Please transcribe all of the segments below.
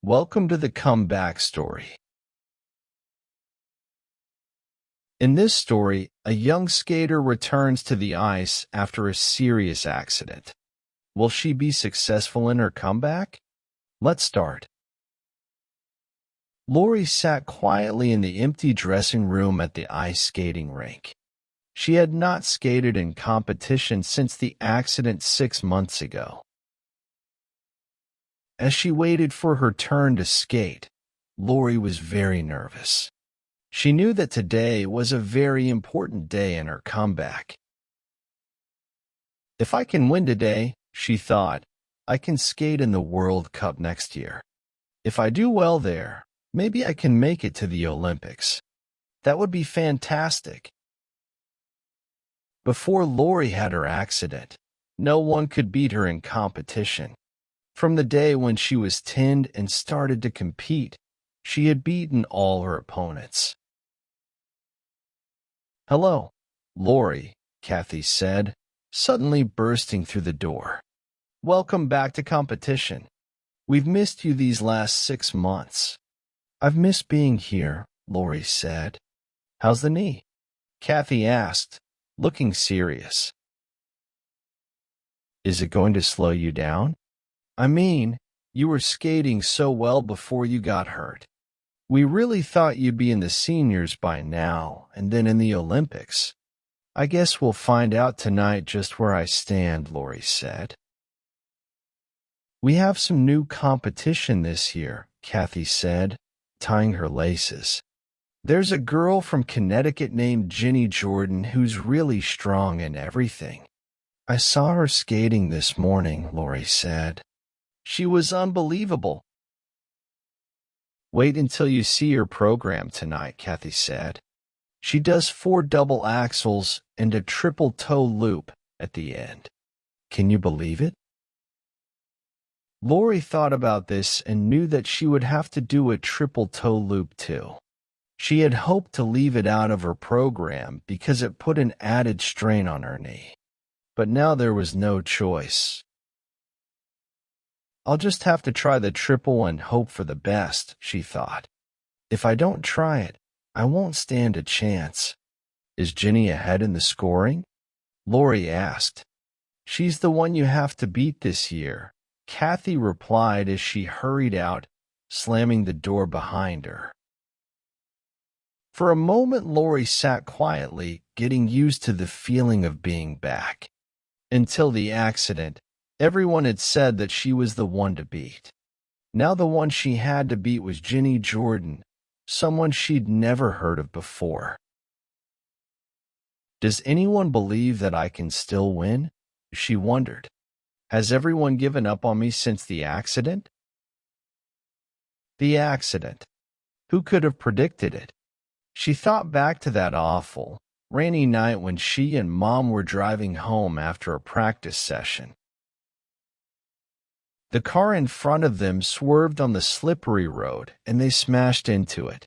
Welcome to the comeback story. In this story, a young skater returns to the ice after a serious accident. Will she be successful in her comeback? Let's start. Lori sat quietly in the empty dressing room at the ice skating rink. She had not skated in competition since the accident 6 months ago. As she waited for her turn to skate, Lori was very nervous. She knew that today was a very important day in her comeback. If I can win today, she thought, I can skate in the World Cup next year. If I do well there, maybe I can make it to the Olympics. That would be fantastic. Before Lori had her accident, no one could beat her in competition. From the day when she was 10 and started to compete, she had beaten all her opponents. "Hello, Lori," Kathy said, suddenly bursting through the door. "Welcome back to competition. We've missed you these last 6 months." "I've missed being here," Lori said. "How's the knee?" Kathy asked, looking serious. "Is it going to slow you down? I mean, you were skating so well before you got hurt. We really thought you'd be in the seniors by now and then in the Olympics. I guess we'll find out tonight just where I stand," Lori said. "We have some new competition this year," Kathy said, tying her laces. "There's a girl from Connecticut named Ginny Jordan who's really strong in everything. I saw her skating this morning," Lori said. "She was unbelievable." "Wait until you see her program tonight," Kathy said. "She does 4 double axels and a triple toe loop at the end. Can you believe it?" Lori thought about this and knew that she would have to do a triple toe loop too. She had hoped to leave it out of her program because it put an added strain on her knee. But now there was no choice. "I'll just have to try the triple and hope for the best," she thought. "If I don't try it, I won't stand a chance." "Is Ginny ahead in the scoring?" Lori asked. "She's the one you have to beat this year," Kathy replied as she hurried out, slamming the door behind her. For a moment, Lori sat quietly, getting used to the feeling of being back. Until the accident, everyone had said that she was the one to beat. Now the one she had to beat was Ginny Jordan, someone she'd never heard of before. "Does anyone believe that I can still win?" she wondered. "Has everyone given up on me since the accident?" The accident. Who could have predicted it? She thought back to that awful, rainy night when she and Mom were driving home after a practice session. The car in front of them swerved on the slippery road, and they smashed into it.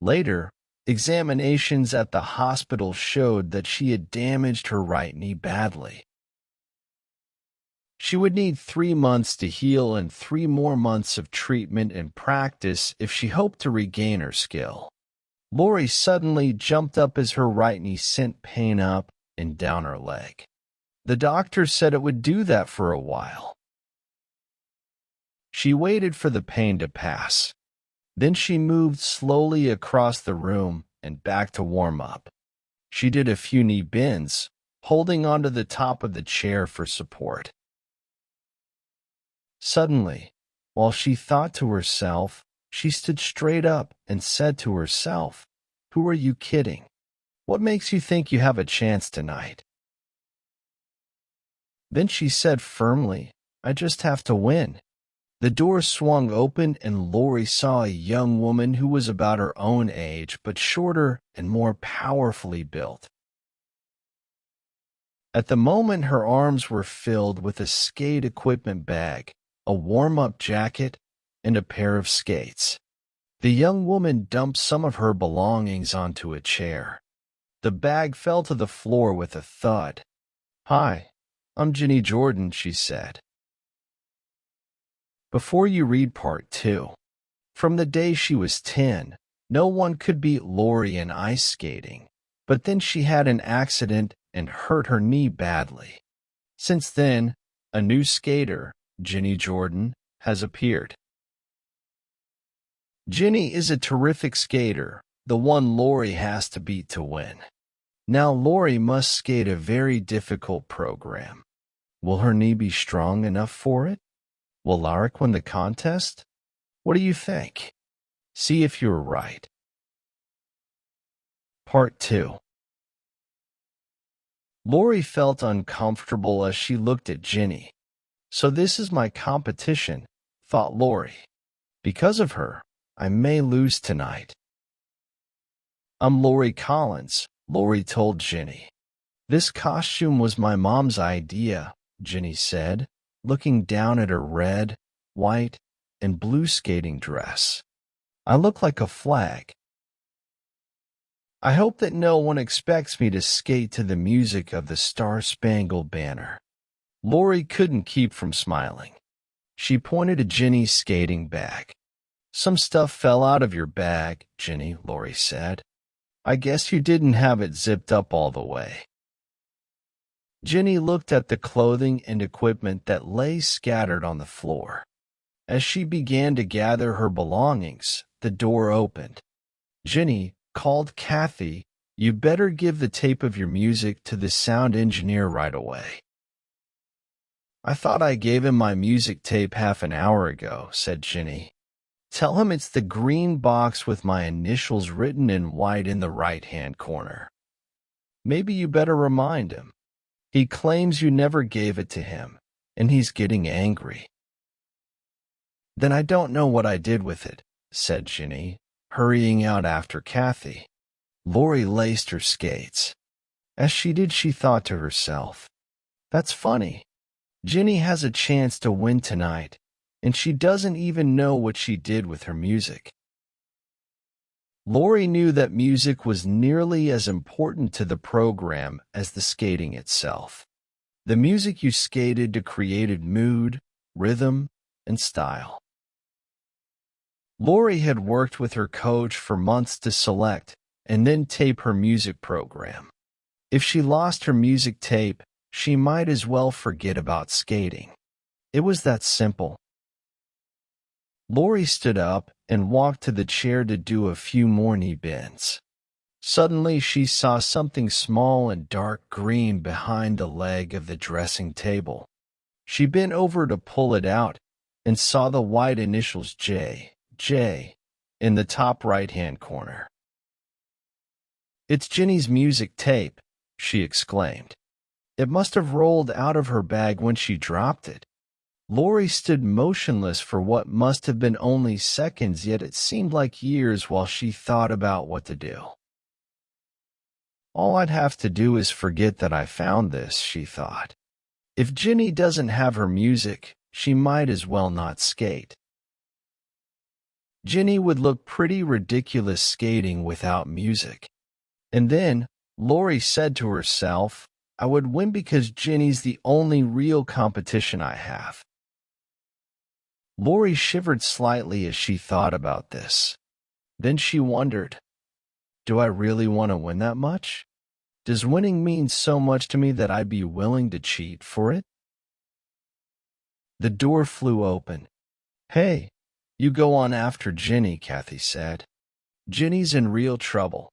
Later, examinations at the hospital showed that she had damaged her right knee badly. She would need 3 months to heal and 3 more months of treatment and practice if she hoped to regain her skill. Lori suddenly jumped up as her right knee sent pain up and down her leg. The doctor said it would do that for a while. She waited for the pain to pass. Then she moved slowly across the room and back to warm up. She did a few knee bends, holding onto the top of the chair for support. Suddenly, while she thought to herself, she stood straight up and said to herself, "Who are you kidding? What makes you think you have a chance tonight?" Then she said firmly, "I just have to win." The door swung open and Lori saw a young woman who was about her own age but shorter and more powerfully built. At the moment, her arms were filled with a skate equipment bag, a warm-up jacket, and a pair of skates. The young woman dumped some of her belongings onto a chair. The bag fell to the floor with a thud. "Hi, I'm Ginny Jordan," she said. Before you read part 2, From the day she was 10, no one could beat Lori in ice skating, but then she had an accident and hurt her knee badly. Since then, a new skater, Jenny Jordan, has appeared. Jenny is a terrific skater, the one Lori has to beat to win. Now Lori must skate a very difficult program. Will her knee be strong enough for it? Will Lark win the contest? What do you think? See if you're right. Part 2. Lori felt uncomfortable as she looked at Jenny. So this is my competition, thought Lori. Because of her, I may lose tonight. I'm Lori Collins, Lori told Jenny. This costume was my mom's idea, Jenny said, looking down at her red, white, and blue skating dress. I look like a flag. I hope that no one expects me to skate to the music of the Star-Spangled Banner. Lori couldn't keep from smiling. She pointed to Jenny's skating bag. Some stuff fell out of your bag, Jenny, Lori said. I guess you didn't have it zipped up all the way. Jenny looked at the clothing and equipment that lay scattered on the floor. As she began to gather her belongings, the door opened. Jenny called Kathy, "You better give the tape of your music to the sound engineer right away." I thought I gave him my music tape half an hour ago, said Jenny. Tell him it's the green box with my initials written in white in the right-hand corner. Maybe you better remind him. He claims you never gave it to him, and he's getting angry. Then I don't know what I did with it, said Jenny, hurrying out after Kathy. Lori laced her skates. As she did, she thought to herself, that's funny. Jenny has a chance to win tonight, and she doesn't even know what she did with her music. Lori knew that music was nearly as important to the program as the skating itself. The music you skated to created mood, rhythm, and style. Lori had worked with her coach for months to select and then tape her music program. If she lost her music tape, she might as well forget about skating. It was that simple. Lori stood up and walked to the chair to do a few more knee bends. Suddenly, she saw something small and dark green behind the leg of the dressing table. She bent over to pull it out and saw the white initials J, in the top right-hand corner. It's Jenny's music tape, she exclaimed. It must have rolled out of her bag when she dropped it. Lori stood motionless for what must have been only seconds, yet it seemed like years while she thought about what to do. All I'd have to do is forget that I found this, she thought. If Jenny doesn't have her music, she might as well not skate. Jenny would look pretty ridiculous skating without music. And then, Lori said to herself, I would win because Jenny's the only real competition I have. Lori shivered slightly as she thought about this. Then she wondered, do I really want to win that much? Does winning mean so much to me that I'd be willing to cheat for it? The door flew open. Hey, you go on after Jenny, Kathy said. Jenny's in real trouble.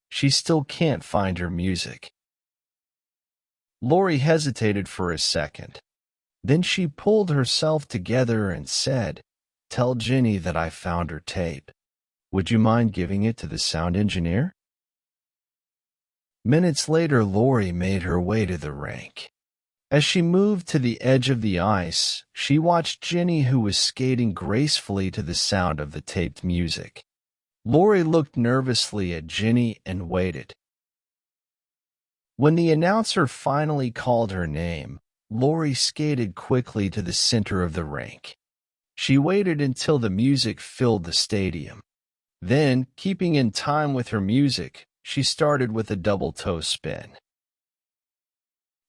She still can't find her music. Lori hesitated for a second. Then she pulled herself together and said, Tell Jenny that I found her tape. Would you mind giving it to the sound engineer? Minutes later, Lori made her way to the rink. As she moved to the edge of the ice, she watched Jenny, who was skating gracefully to the sound of the taped music. Lori looked nervously at Jenny and waited. When the announcer finally called her name, Lori skated quickly to the center of the rink. She waited until the music filled the stadium. Then, keeping in time with her music, she started with a double toe spin.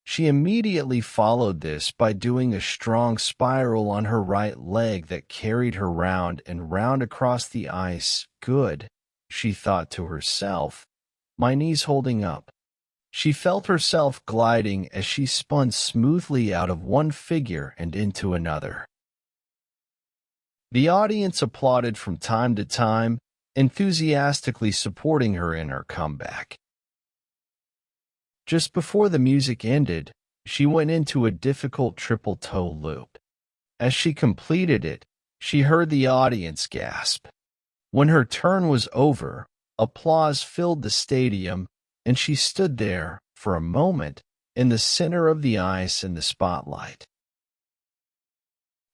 She immediately followed this by doing a strong spiral on her right leg that carried her round and round across the ice. Good, she thought to herself, my knees holding up. She felt herself gliding as she spun smoothly out of one figure and into another. The audience applauded from time to time, enthusiastically supporting her in her comeback. Just before the music ended, she went into a difficult triple toe loop. As she completed it, she heard the audience gasp. When her turn was over, applause filled the stadium, and she stood there, for a moment, in the center of the ice in the spotlight.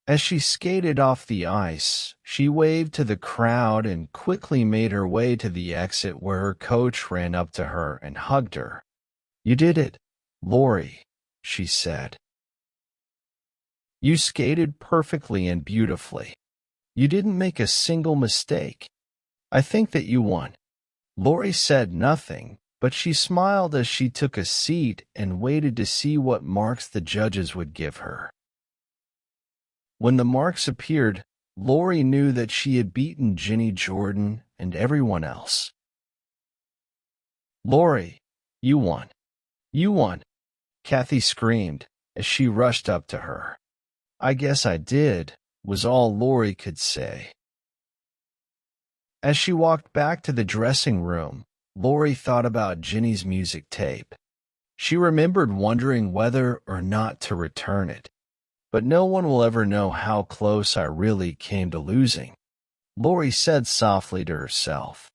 As she skated off the ice, she waved to the crowd and quickly made her way to the exit where her coach ran up to her and hugged her. "You did it, Lori," she said. "You skated perfectly and beautifully. You didn't make a single mistake. I think that you won." Lori said nothing, but she smiled as she took a seat and waited to see what marks the judges would give her. When the marks appeared, Lori knew that she had beaten Ginny Jordan and everyone else. "Lori, you won. You won," Kathy screamed as she rushed up to her. "I guess I did," was all Lori could say. As she walked back to the dressing room, Lori thought about Ginny's music tape. She remembered wondering whether or not to return it. "But no one will ever know how close I really came to losing," Lori said softly to herself.